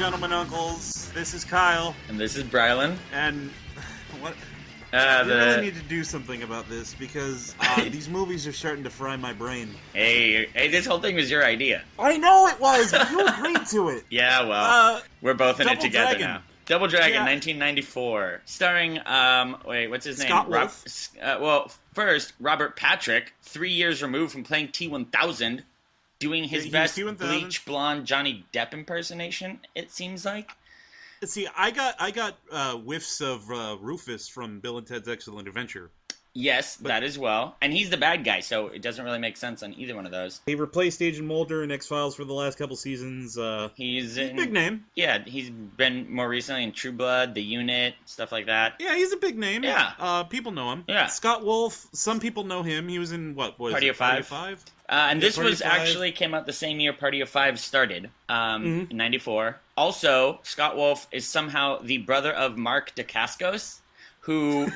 gentlemen, uncles. This is Kyle. And this is Brylan. And what? We really need to do something about this because these movies are starting to fry my brain. Hey, this whole thing was your idea. I know it was, but you agreed to it. Yeah, well, we're both in it together Dragon. now. Double Dragon, 1994, starring what's his name? Scott Wolf. Well, first Robert Patrick, 3 years removed from playing T-1000, doing his best bleach blonde Johnny Depp impersonation. It seems like. See, I got whiffs of Rufus from Bill and Ted's Excellent Adventure. Yes, that as well. And he's the bad guy, so it doesn't really make sense on either one of those. He replaced Agent Mulder in X-Files for the last couple seasons. He's a big name. Yeah, he's been more recently in True Blood, The Unit, stuff like that. Yeah, he's a big name. Yeah. People know him. Yeah. Scott Wolf, some people know him. He was in, Party of Five? And this was actually came out the same year Party of Five started, in 94. Also, Scott Wolf is somehow the brother of Mark Dacascos, who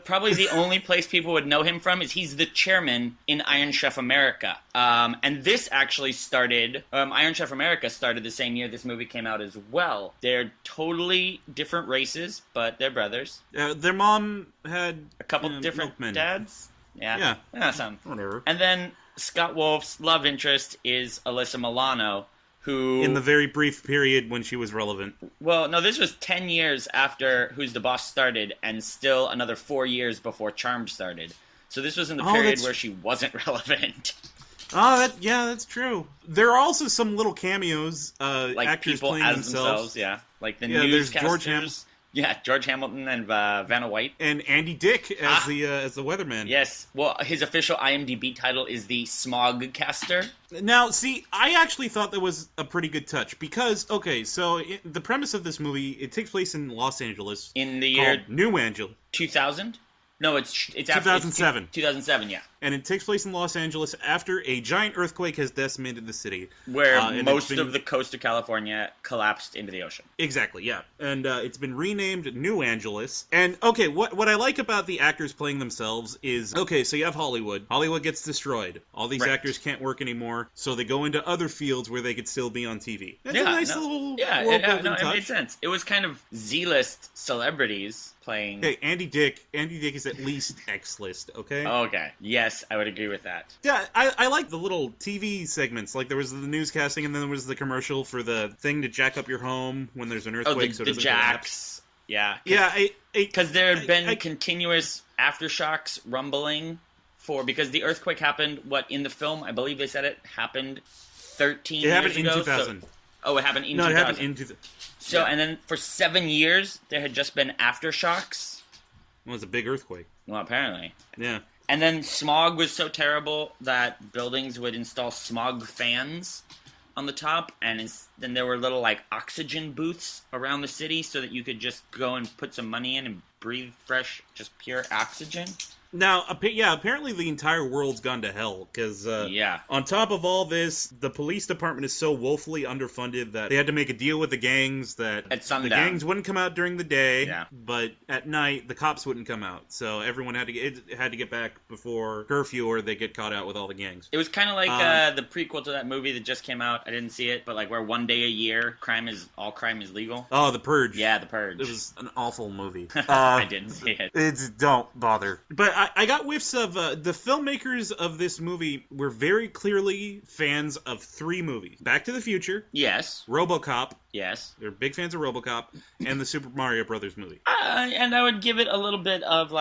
probably the only place people would know him from is he's the chairman in Iron Chef America. And this actually started, Iron Chef America started the same year this movie came out as well. They're totally different races, but they're brothers. Their mom had a couple different dads. Yeah, some. Whatever. And then Scott Wolf's love interest is Alyssa Milano, who... in the very brief period when she was relevant. Well, no, this was 10 years after Who's the Boss started, and still another 4 years before Charmed started. So this was in the period where she wasn't relevant. Oh, that's true. There are also some little cameos, like actors people playing as themselves, like the newscasters. George Hamilton and Vanna White. And Andy Dick as the weatherman. Yes. Well, his official IMDb title is the Smogcaster. Now, see, I actually thought that was a pretty good touch because, the premise of this movie, it takes place in Los Angeles. In the year... New Angel. 2000? No, it's 2007. 2007, yeah. And it takes place in Los Angeles after a giant earthquake has decimated the city. Where most of the coast of California collapsed into the ocean. Exactly, yeah. And it's been renamed New Angeles. And, what I like about the actors playing themselves is, so you have Hollywood. Hollywood gets destroyed. All these actors can't work anymore, so they go into other fields where they could still be on TV. That's a nice little world-building touch. It made sense. It was kind of Z-list celebrities playing... Okay, Andy Dick is at least X-list, okay? Okay. Yes, I would agree with that. Yeah, I like the little TV segments. Like, there was the newscasting, and then there was the commercial for the thing to jack up your home when there's an earthquake. The jacks. Yeah. Yeah, because there had been continuous aftershocks rumbling because the earthquake happened, in the film, I believe they said it happened 13 years ago. It happened in 2000. It happened in 2000. No, it happened in 2000. So, and then for 7 years, there had just been aftershocks. It was a big earthquake. Well, apparently. Yeah. And then smog was so terrible that buildings would install smog fans on the top, and then there were little, oxygen booths around the city so that you could just go and put some money in and breathe fresh, just pure oxygen. Now, apparently the entire world's gone to hell, because on top of all this, the police department is so woefully underfunded that they had to make a deal with the gangs that the gangs wouldn't come out during the day, but at night, the cops wouldn't come out. So everyone had to get back before curfew or they get caught out with all the gangs. It was kind of like the prequel to that movie that just came out. I didn't see it, but where one day a year, all crime is legal. Oh, The Purge. Yeah, The Purge. It was an awful movie. I didn't see it. Don't bother. But I got whiffs of the filmmakers of this movie were very clearly fans of 3 movies: Back to the Future, yes, RoboCop, yes, they're big fans of RoboCop, and the Super Mario Brothers movie. And I would give it a little bit of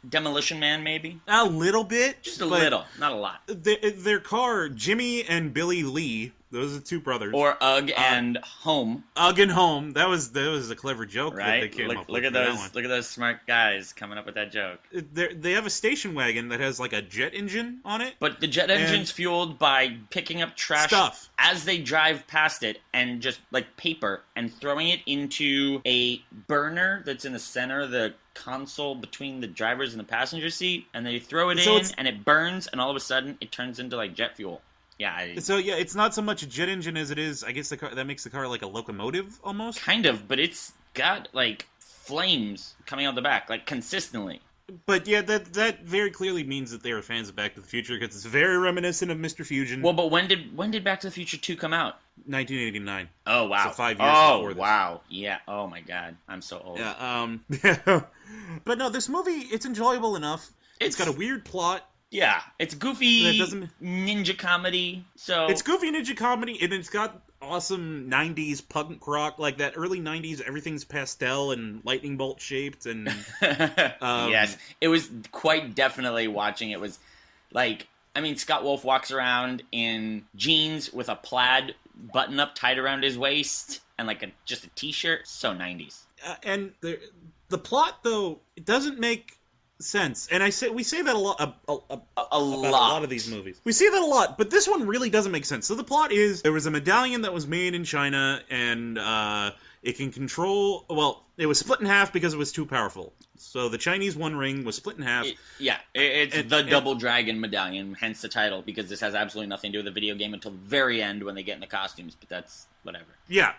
Demolition Man, maybe a little bit, just a little, not a lot. Their car, Jimmy and Billy Lee. Those are 2 brothers. Or Ugg and Home. Ugg and Home. That was a clever joke that they came up with. Look at those smart guys coming up with that joke. They have a station wagon that has a jet engine on it. But the jet engine's fueled by picking up trash stuff as they drive past it and just paper and throwing it into a burner that's in the center of the console between the drivers and the passenger seat, and they throw it in and it burns, and all of a sudden it turns into jet fuel. Yeah. It's not so much a jet engine as it is, I guess, the car that makes the car like a locomotive almost. Kind of, but it's got flames coming out the back consistently. But yeah, that very clearly means that they are fans of Back to the Future because it's very reminiscent of Mr. Fusion. Well, but when did Back to the Future 2 come out? 1989. Oh wow! So 5 years before this. Oh wow! Yeah. Oh my god, I'm so old. Yeah. But no, this movie, it's enjoyable enough. It's got a weird plot. Yeah, it's goofy ninja comedy. So it's goofy ninja comedy, and it's got awesome 90s punk rock, like that early 90s. Everything's pastel and lightning bolt shaped, and yes, it was quite definitely watching. It was like, I mean, Scott Wolf walks around in jeans with a plaid button up tied around his waist and like just a t-shirt. So 90s. And the plot, though, it doesn't make sense, and we say that a lot about a lot of these movies. We say that a lot, but this one really doesn't make sense. So the plot is there was a medallion that was made in China, and it can control. Well, it was split in half because it was too powerful. So the Chinese One Ring was split in half. It's the Double Dragon medallion, hence the title, because this has absolutely nothing to do with the video game until the very end when they get in the costumes. But that's whatever. Yeah,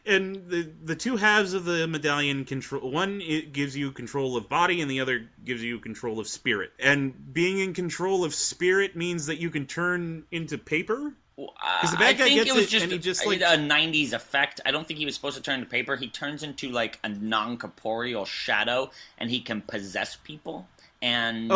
and the two halves of the medallion control. One, it gives you control of body, and the other gives you control of spirit. And being in control of spirit means that you can turn into paper. Because the bad guy gets it, and he just like a 90s effect. I don't think he was supposed to turn into paper. He turns into like a non-corporeal shadow, and he can possess people. And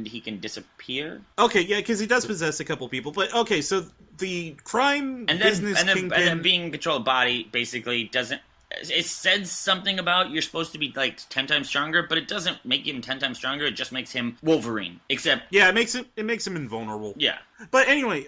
he can disappear. Okay, yeah, because he does possess a couple people. But okay, so the crime business kingpin... And then being in control of body basically doesn't... It says something about you're supposed to be like 10 times stronger, but it doesn't make him 10 times stronger. It just makes him Wolverine. Except... Yeah, it makes him invulnerable. Yeah. But anyway,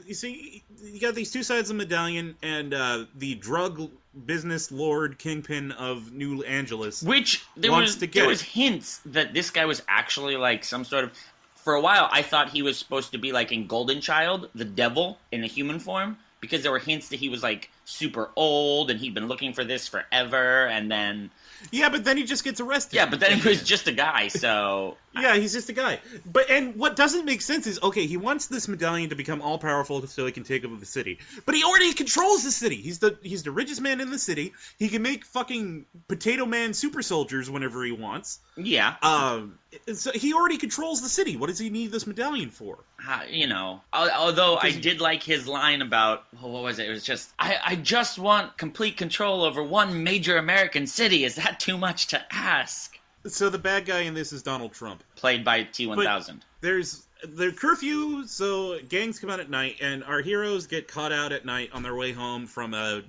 you see, you got these two sides of the medallion, and the drug business lord kingpin of New Angeles, which there was hints that this guy was actually like some sort of. For a while, I thought he was supposed to be like in Golden Child, the devil in a human form, because there were hints that he was like super old and he'd been looking for this forever, and then. Yeah, but then he just gets arrested. Yeah, but then he was just a guy, so... Yeah, he's just a guy. And what doesn't make sense is, okay, he wants this medallion to become all-powerful so he can take over the city. But he already controls the city. He's the richest man in the city. He can make fucking Potato Man super soldiers whenever he wants. Yeah. So he already controls the city. What does he need this medallion for? Although I did like his line about, what was it? It was just, I just want complete control over one major American city. Is that too much to ask? So the bad guy in this is Donald Trump. Played by T-1000. There's curfew, so gangs come out at night, and our heroes get caught out at night on their way home from a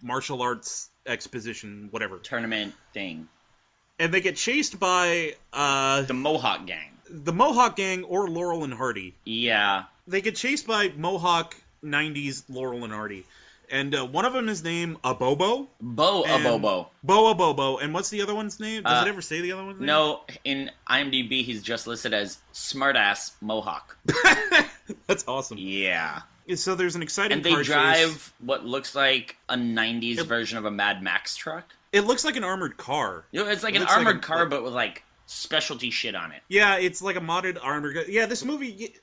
martial arts exposition, whatever. Tournament thing. And they get chased by... the Mohawk gang. The Mohawk gang or Laurel and Hardy. Yeah. They get chased by Mohawk 90s Laurel and Hardy. And one of them is named Bobo. Bobo. And what's the other one's name? Does it ever say the other one's name? No, in IMDb he's just listed as Smartass Mohawk. That's awesome. Yeah. So there's an exciting car chase. And they drive what looks like a 90s version of a Mad Max truck. It looks like an armored car. It's like an armored car, but with like specialty shit on it. Yeah, it's like a modded armored car. Yeah, this movie...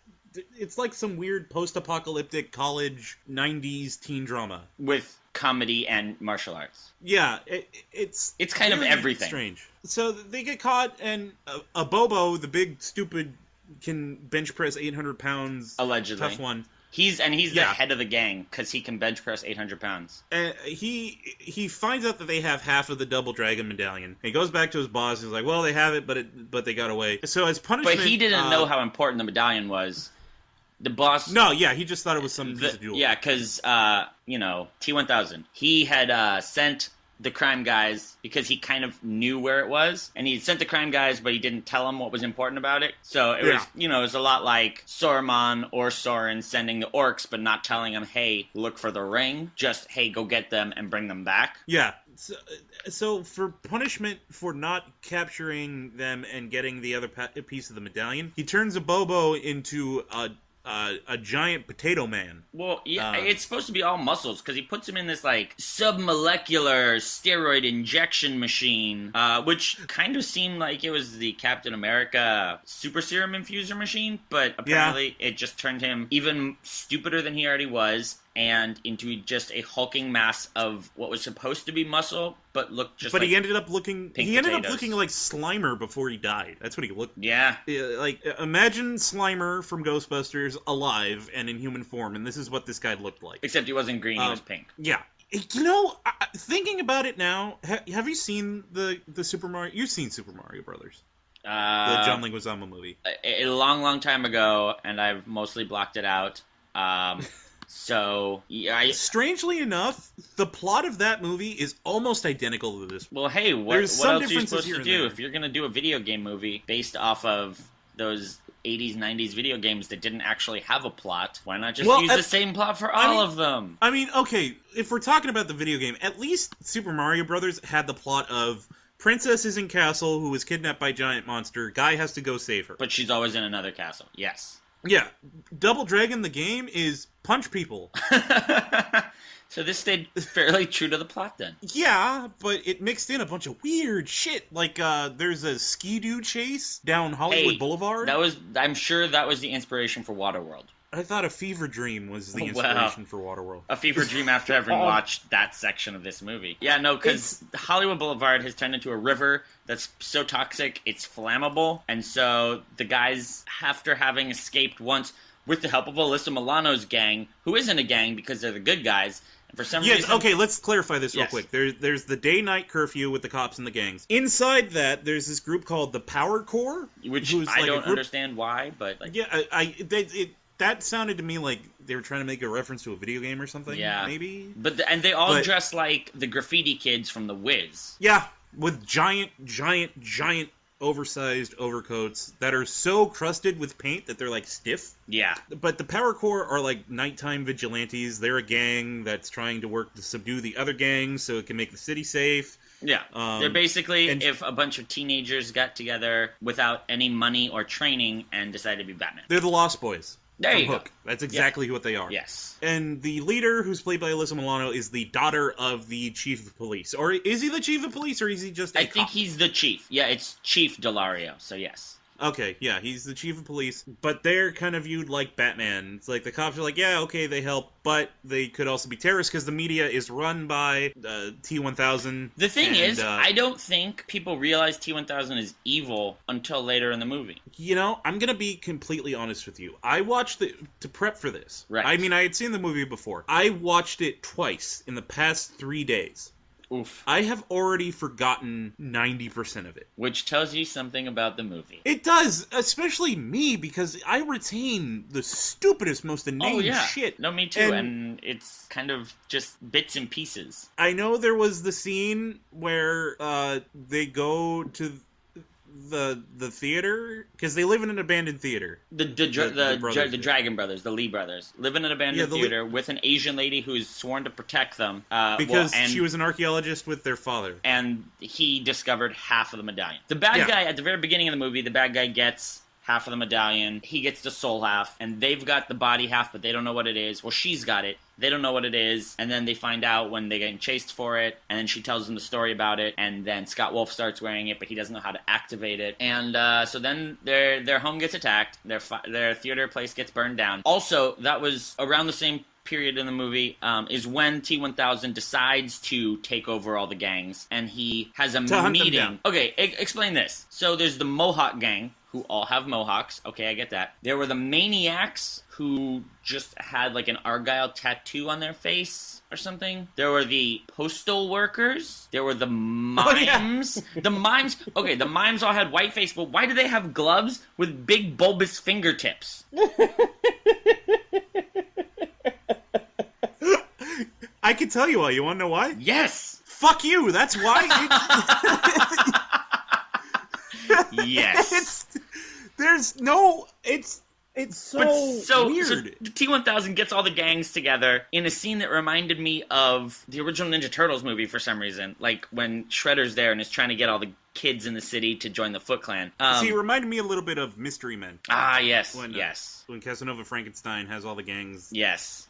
It's like some weird post-apocalyptic college 90s teen drama. With comedy and martial arts. Yeah, it's kind of everything. Strange. So they get caught, and a Bobo, the big, stupid, can bench press 800 pounds. Allegedly. Tough one. He's the head of the gang, because he can bench press 800 pounds. He finds out that they have half of the Double Dragon medallion. He goes back to his boss, he's like, well, they have it, but they got away. So as punishment... But he didn't know how important the medallion was. The boss... No, yeah, he just thought it was some piece of jewelry. Yeah, because, T-1000. He had sent the crime guys, because he kind of knew where it was, and he sent the crime guys, but he didn't tell them what was important about it. So it was, it was a lot like Saruman or Soren sending the orcs, but not telling them, hey, look for the ring. Just, hey, go get them and bring them back. Yeah. So for punishment for not capturing them and getting the other piece of the medallion, he turns a Bobo into a giant potato man. Well, yeah, it's supposed to be all muscles, because he puts him in this, like, submolecular steroid injection machine, which kind of seemed like it was the Captain America super serum infuser machine, but apparently it just turned him even stupider than he already was, and into just a hulking mass of what was supposed to be muscle, but looked just. But he ended up looking. He ended up looking like Slimer before he died. That's what he looked. Yeah. Like imagine Slimer from Ghostbusters alive and in human form, and this is what this guy looked like. Except he wasn't green; he was pink. Yeah. You know, thinking about it now, have you seen the Super Mario? You've seen Super Mario Brothers. The John Leguizamo movie. A long time ago, and I've mostly blocked it out. So, strangely enough, the plot of that movie is almost identical to this. Well, hey, what else are you supposed to do if you're going to do a video game movie based off of those 80s, 90s video games that didn't actually have a plot? Why not just use the same plot for all of them? I mean, okay, if we're talking about the video game, at least Super Mario Brothers had the plot of princess is in castle who was kidnapped by giant monster. Guy has to go save her. But she's always in another castle. Yes. Yeah. Double Dragon, the game, is punch people. So this stayed fairly true to the plot then. Yeah, but it mixed in a bunch of weird shit. Like, there's a Ski-Doo chase down Hollywood Boulevard. I'm sure that was the inspiration for Waterworld. I thought A Fever Dream was the inspiration for Waterworld. A Fever Dream after having watched that section of this movie. Yeah, no, because Hollywood Boulevard has turned into a river that's so toxic, it's flammable. And so the guys, after having escaped once with the help of Alyssa Milano's gang, who isn't a gang because they're the good guys, and for some reason... Okay, let's clarify this real quick. There's the day-night curfew with the cops and the gangs. Inside that, there's this group called the Power Corps. Which I don't understand why, but... That sounded to me like they were trying to make a reference to a video game or something. Yeah, maybe. And they all dress like the graffiti kids from The Wiz. Yeah, with giant, oversized overcoats that are so crusted with paint that they're like stiff. Yeah. But the Power Corps are like nighttime vigilantes. They're a gang that's trying to work to subdue the other gangs so it can make the city safe. Yeah, they're basically if a bunch of teenagers got together without any money or training and decided to be Batman. They're the Lost Boys. There you go. That's exactly what they are. Yes. And the leader, who's played by Alyssa Milano, is the daughter of the chief of police. Or is he the chief of police, or is he just a cop? I think he's the chief. Yeah, it's Chief Delario, so yes. Okay, yeah, he's the chief of police, but they're kind of viewed like Batman. It's like the cops are like, yeah, okay, they help, but they could also be terrorists because the media is run by T-1000. The thing is, I don't think people realize T-1000 is evil until later in the movie. You know, I'm going to be completely honest with you. I watched it to prep for this. Right. I mean, I had seen the movie before. I watched it twice in the past 3 days. Oof. I have already forgotten 90% of it. Which tells you something about the movie. It does, especially me, because I retain the stupidest, most inane shit. No, me too, and it's kind of just bits and pieces. I know there was the scene where they go to the theater, because they live in an abandoned theater. The Dragon Brothers, the Lee brothers, live in an abandoned theater with an Asian lady who's sworn to protect them. Because she was an archaeologist with their father. And he discovered half of the medallion. The bad guy, at the very beginning of the movie, the bad guy gets half of the medallion. He gets the soul half, and they've got the body half, but they don't know what it is. Well, she's got it. They don't know what it is, and then they find out when they're getting chased for it, and then she tells them the story about it, and then Scott Wolf starts wearing it, but he doesn't know how to activate it. And so then their home gets attacked, their theater place gets burned down. Also, that was around the same period in the movie is when T-1000 decides to take over all the gangs, and he has a meeting. Okay, explain this. So there's the Mohawk gang, who all have mohawks. Okay, I get that. There were the maniacs who just had like an Argyle tattoo on their face or something. There were the postal workers. There were the mimes. Oh, yeah. The mimes. Okay, the mimes all had white face, but why do they have gloves with big bulbous fingertips? I can tell you why. You want to know why? Yes. Fuck you. That's why. Yes. It's so weird. So the T-1000 gets all the gangs together in a scene that reminded me of the original Ninja Turtles movie for some reason. Like when Shredder's there and is trying to get all the kids in the city to join the Foot Clan. See, it reminded me a little bit of Mystery Men. Ah, yes, when Casanova Frankenstein has all the gangs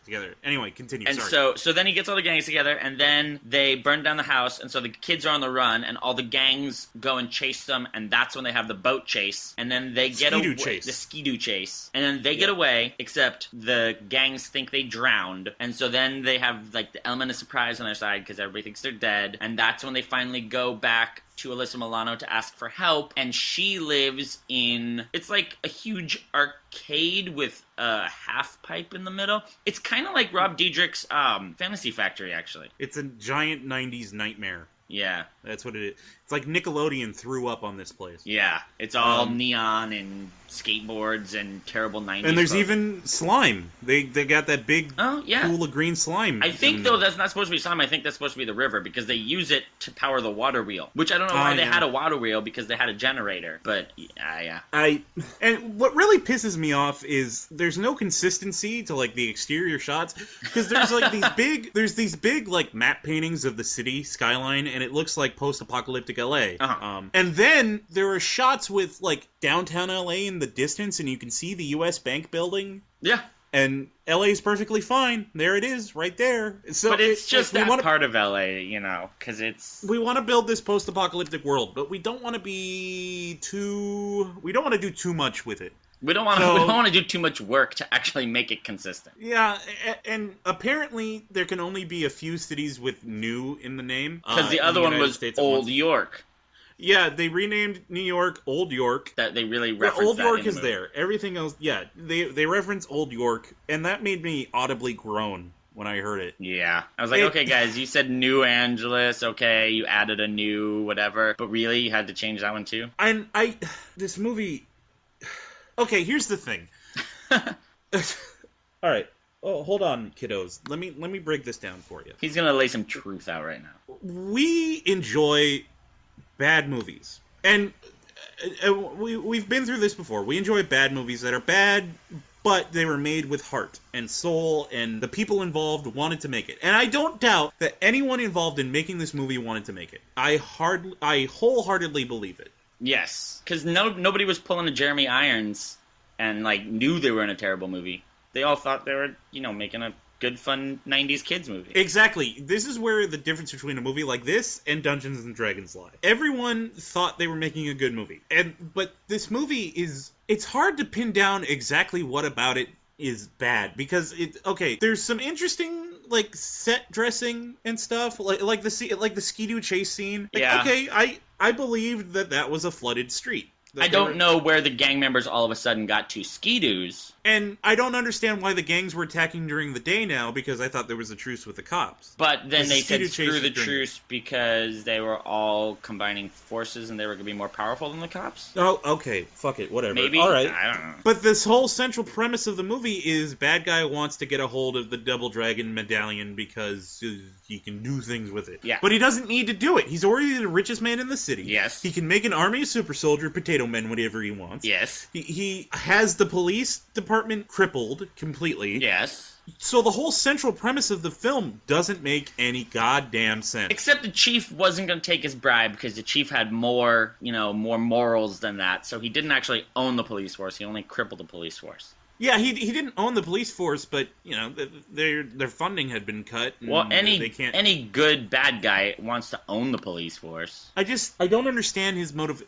together. Anyway, continue. And so then he gets all the gangs together, and then they burn down the house, and so the kids are on the run, and all the gangs go and chase them, and that's when they have the boat chase, and then they get away. The Ski-Doo chase. And then they get away, except the gangs think they drowned, and so then they have, like, the element of surprise on their side, because everybody thinks they're dead, and that's when they finally go back to Alyssa Milano to ask for help, and she lives in, it's like a huge arcade with a half pipe in the middle. It's kind of like Rob Diedrich's Fantasy Factory, actually. It's a giant 90s nightmare. Yeah. That's what it is. It's like Nickelodeon threw up on this place. Yeah. It's all neon and skateboards and terrible 90s. And there's even slime. They got that big pool of green slime. I think, though, that's not supposed to be slime. I think that's supposed to be the river because they use it to power the water wheel. Which I don't know why they had a water wheel because they had a generator. But, yeah. And what really pisses me off is there's no consistency to, like, the exterior shots. Because there's, like, these big, like, map paintings of the city skyline, and it looks like post-apocalyptic LA. And then there are shots with, like, downtown LA in the distance, and you can see the U.S. Bank building. Yeah. And LA is perfectly fine. There it is, right there. So but it's just that part of LA, you know, because it's... We want to build this post-apocalyptic world, but we don't want to do too much with it. We don't want to do too much work to actually make it consistent. Yeah, and apparently there can only be a few cities with new in the name. Because the other one was Old York. Yeah, they renamed New York Old York. That they really referenced Old York is there. Everything else, they reference Old York, and that made me audibly groan when I heard it. Yeah. I was like, okay, guys, you said New Angeles, okay, you added a new whatever, but really, you had to change that one too? And this movie... Okay, here's the thing. All right. Oh, hold on, kiddos. Let me break this down for you. He's gonna lay some truth out right now. We enjoy bad movies, and we've been through this before. We enjoy bad movies that are bad, but they were made with heart and soul, and the people involved wanted to make it. And I don't doubt that anyone involved in making this movie wanted to make it. I wholeheartedly believe it. Yes, because nobody was pulling a Jeremy Irons and, like, knew they were in a terrible movie. They all thought they were, you know, making a good, fun 90s kids movie. Exactly. This is where the difference between a movie like this and Dungeons & Dragons lie. Everyone thought they were making a good movie. But this movie it's hard to pin down exactly what about it is bad, because there's some interesting, like, set dressing and stuff, like the Ski-Doo chase scene. Like, yeah. Okay, I believed that was a flooded street. I don't know where the gang members all of a sudden got to Ski-Doos. And I don't understand why the gangs were attacking during the day now, because I thought there was a truce with the cops. But then they said screw the truce because they were all combining forces and they were going to be more powerful than the cops? Oh, okay. Fuck it. Whatever. Maybe? All right. I don't know. But this whole central premise of the movie is bad guy wants to get a hold of the Double Dragon medallion because he can do things with it. Yeah. But he doesn't need to do it. He's already the richest man in the city. Yes. He can make an army of super soldier potato men whatever he wants. Yes. He has the police department crippled completely. Yes. So the whole central premise of the film doesn't make any goddamn sense. Except the chief wasn't going to take his bribe because the chief had more morals than that. So he didn't actually own the police force. He only crippled the police force. Yeah, he didn't own the police force, but, you know, their funding had been cut. Well, any good bad guy wants to own the police force. I don't understand his motive.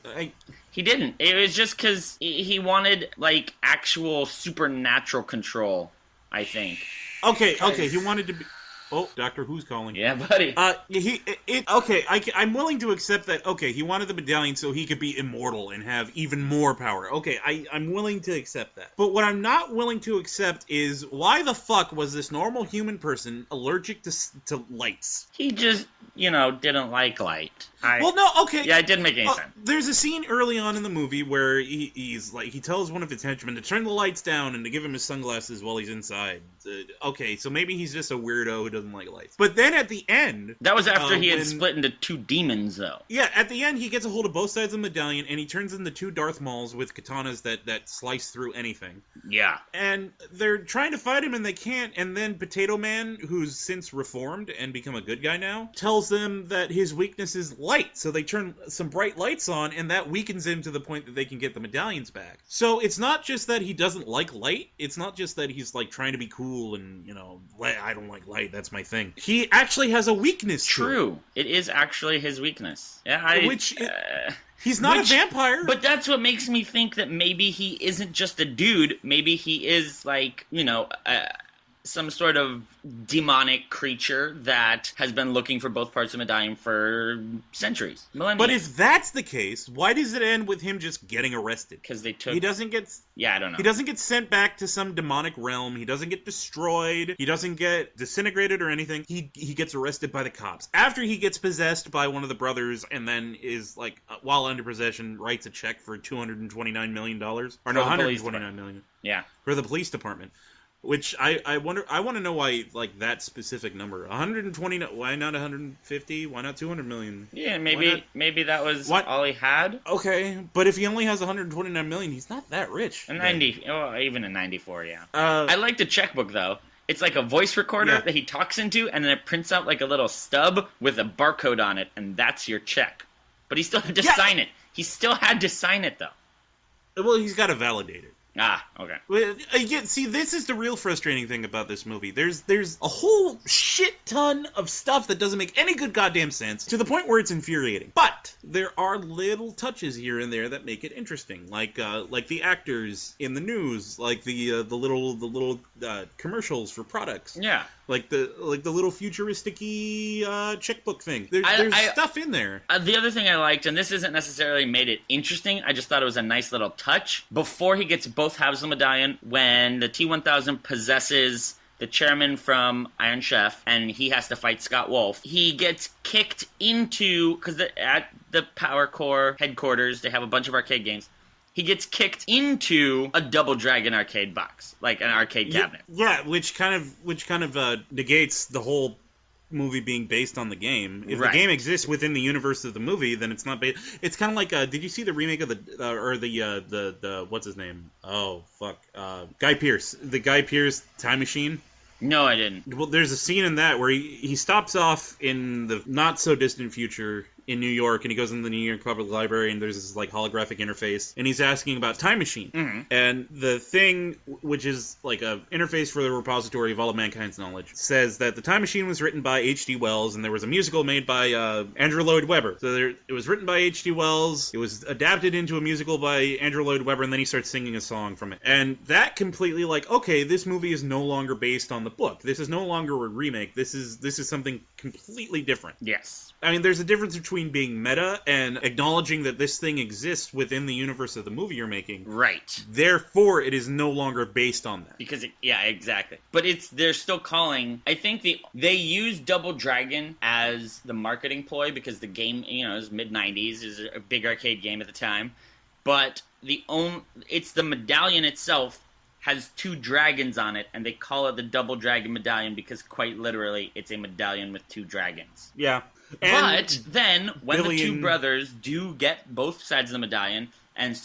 He didn't. It was just because he wanted, like, actual supernatural control, I think. Okay, he wanted to be... Oh, Doctor Who's calling. Yeah, buddy. I'm willing to accept that, he wanted the medallion so he could be immortal and have even more power. Okay, I'm willing to accept that. But what I'm not willing to accept is why the fuck was this normal human person allergic to lights? He just, didn't like light. Yeah, it didn't make any sense. There's a scene early on in the movie where he tells one of his henchmen to turn the lights down and to give him his sunglasses while he's inside. So maybe he's just a weirdo who doesn't like lights. But then at the end... That was after he had split into two demons, though. Yeah, at the end, he gets a hold of both sides of the medallion, and he turns into two Darth Mauls with katanas that slice through anything. Yeah. And they're trying to fight him, and they can't, and then Potato Man, who's since reformed and become a good guy now, tells them that his weakness is light, so they turn some bright lights on, and that weakens him to the point that they can get the medallions back. So it's not just that he doesn't like light, it's not just that he's, like, trying to be cool and, you know, I don't like light, that's my thing. He actually has a weakness. True. It is actually his weakness. Yeah, he's not a vampire. But that's what makes me think that maybe he isn't just a dude. Maybe he is, like, you know, some sort of demonic creature that has been looking for both parts of medallion for centuries, millennia. But if that's the case, why does it end with him just getting arrested? Because they took... He doesn't get... Yeah, I don't know. He doesn't get sent back to some demonic realm. He doesn't get destroyed. He doesn't get disintegrated or anything. He gets arrested by the cops. After he gets possessed by one of the brothers and then is, like, while under possession, writes a check for $229 million. Or no, $129 million. Yeah. For the police department. Which I want to know why, like, that specific number. 120, why not 150? Why not 200 million? Yeah, maybe that was all he had. Okay, but if he only has 129 million, he's not that rich. Even a 94, yeah. I like the checkbook, though. It's like a voice recorder that he talks into, and then it prints out like a little stub with a barcode on it, and that's your check. But he still had to sign it. He still had to sign it, though. Well, he's got to validate it. Ah, okay. Again, see, this is the real frustrating thing about this movie. There's a whole shit ton of stuff that doesn't make any good goddamn sense, to the point where it's infuriating. But there are little touches here and there that make it interesting, like the actors in the news, like the little commercials for products. Yeah. Like the little futuristic-y checkbook thing. There's stuff in there. The other thing I liked, and this isn't necessarily made it interesting, I just thought it was a nice little touch. Before he gets both halves of the medallion, when the T-1000 possesses the chairman from Iron Chef, and he has to fight Scott Wolf, he gets kicked into, because at the Power Core headquarters, they have a bunch of arcade games. He gets kicked into a Double Dragon arcade box, like an arcade cabinet. Yeah, which kind of negates the whole movie being based on the game. If the game exists within the universe of the movie, then it's not based. It's kind of like did you see the remake of the what's his name? Oh fuck, Guy Pearce, the Guy Pearce Time Machine. No, I didn't. Well, there's a scene in that where he stops off in the not so distant future in New York, and he goes in the New York Public Library, and there's this like holographic interface, and he's asking about Time Machine. Mm-hmm. And the thing, which is like a interface for the repository of all of mankind's knowledge, says that the Time Machine was written by H.G. Wells, and there was a musical made by Andrew Lloyd Webber. So it was written by H.G. Wells, it was adapted into a musical by Andrew Lloyd Webber, and then he starts singing a song from it. And that completely okay, this movie is no longer based on the book. This is no longer a remake. This is something completely different. Yes. I mean, there's a difference between being meta and acknowledging that this thing exists within the universe of the movie you're making. Right. Therefore, it is no longer based on that. Because, exactly. But they're still calling... I think they use Double Dragon as the marketing ploy because the game, is mid-90s, is a big arcade game at the time. But it's the medallion itself has two dragons on it, and they call it the Double Dragon Medallion because quite literally, it's a medallion with two dragons. Yeah. But then, when the two brothers do get both sides of the medallion and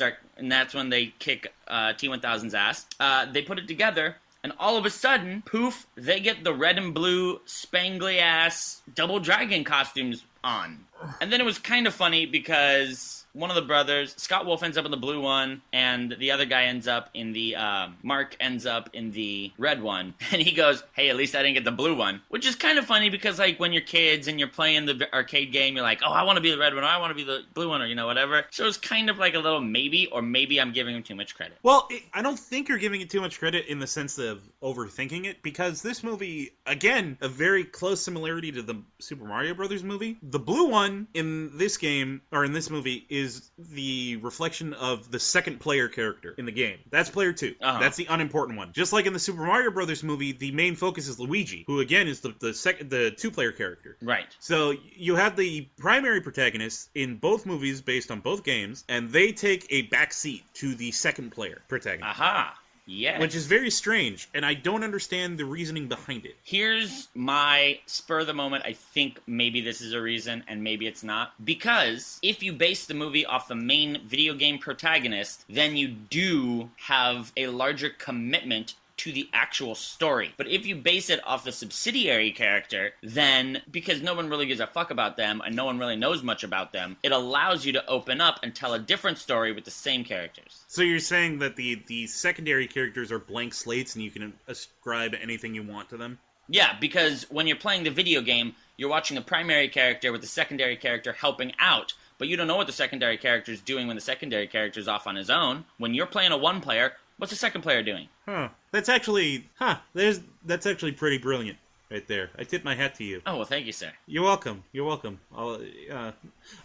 that's when they kick T-1000's ass, they put it together, and all of a sudden, poof, they get the red and blue spangly-ass Double Dragon costumes on. And then it was kind of funny because one of the brothers, Scott Wolf, ends up in the blue one, and the other guy ends up in the, Mark ends up in the red one. And he goes, hey, at least I didn't get the blue one. Which is kind of funny because, like, when you're kids and you're playing the arcade game, you're like, oh, I want to be the red one, or I want to be the blue one, or, whatever. So it's kind of like a little maybe, or maybe I'm giving him too much credit. Well, I don't think you're giving it too much credit in the sense of overthinking it, because this movie, again, a very close similarity to the Super Mario Brothers movie. The blue one in this game, or in this movie, is the reflection of the second player character in the game. That's player 2. Uh-huh. That's the unimportant one. Just like in the Super Mario Brothers movie, the main focus is Luigi, who again is the 2-player character. Right. So you have the primary protagonists in both movies based on both games, and they take a backseat to the second player protagonist. Aha. Yes. Which is very strange, and I don't understand the reasoning behind it. Here's my spur of the moment. I think maybe this is a reason, and maybe it's not. Because if you base the movie off the main video game protagonist, then you do have a larger commitment to the actual story. But if you base it off the subsidiary character, then, because no one really gives a fuck about them, and no one really knows much about them, it allows you to open up and tell a different story with the same characters. So you're saying that the secondary characters are blank slates and you can ascribe anything you want to them? Yeah, because when you're playing the video game, you're watching the primary character with the secondary character helping out, but you don't know what the secondary character is doing when the secondary character is off on his own. When you're playing a one-player, what's the second player doing? That's actually pretty brilliant right there. I tip my hat to you. Oh, well, thank you, sir. You're welcome.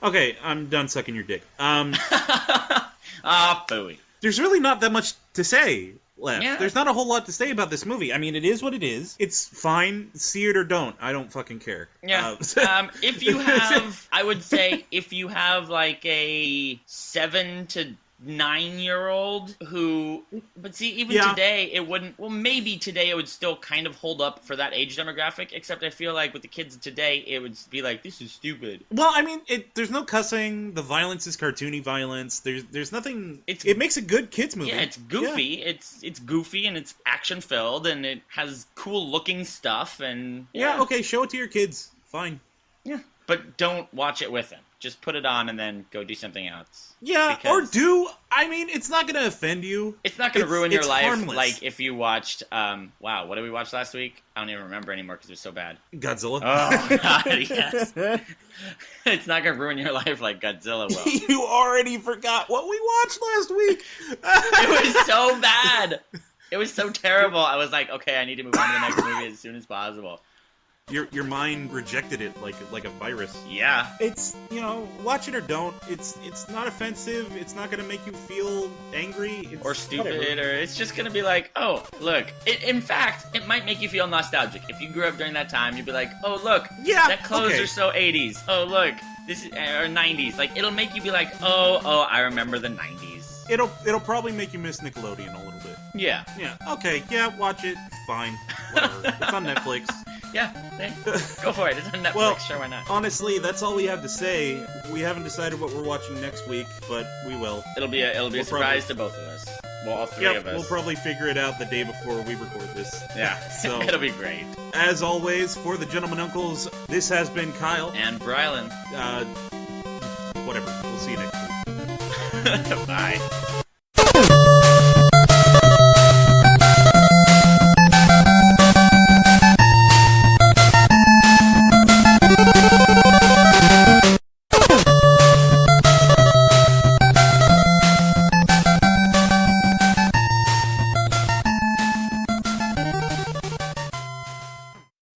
Okay, I'm done sucking your dick. Phooey. There's really not that much to say left. Yeah. There's not a whole lot to say about this movie. I mean, it is what it is. It's fine. See it or don't. I don't fucking care. Yeah. If you have, I would say, if you have like a 7 to 9-year-old who, but see, even today it wouldn't, well, maybe today it would still kind of hold up for that age demographic, except I feel like with the kids today it would be like, this is stupid. Well, I mean, there's no cussing, the violence is cartoony violence, there's nothing, it makes a good kids movie. Yeah, it's goofy, it's goofy and it's action filled and it has cool looking stuff and okay, show it to your kids, fine. Yeah, but don't watch it with them. Just put it on and then go do something else. Yeah, or do. I mean, it's not going to offend you. It's not going to ruin your life. Harmless. Like if you watched, wow, what did we watch last week? I don't even remember anymore because it was so bad. Godzilla. Oh, God, yes. It's not going to ruin your life like Godzilla will. You already forgot what we watched last week. It was so bad. It was so terrible. I was like, okay, I need to move on to the next movie as soon as possible. Your mind rejected it like a virus. Yeah. It's, watch it or don't. It's not offensive. It's not going to make you feel angry. Or stupid. Whatever. Or it's just going to be like, oh, look. In fact, it might make you feel nostalgic. If you grew up during that time, you'd be like, oh, look. Yeah. That clothes are so 80s. Oh, look. This is, or 90s. Like, it'll make you be like, oh, I remember the 90s. It'll probably make you miss Nickelodeon a little bit. Yeah. Yeah. Okay. Yeah, watch it. Fine. Whatever. It's on Netflix. Yeah, go for it. It's on Netflix. Well, sure, why not? Honestly, that's all we have to say. We haven't decided what we're watching next week, but we will. It'll be a surprise to both of us. Well, all three of us. We'll probably figure it out the day before we record this. Yeah, so it'll be great. As always, for the Gentleman Uncles, this has been Kyle. And Brylan. Whatever. We'll see you next week. Bye.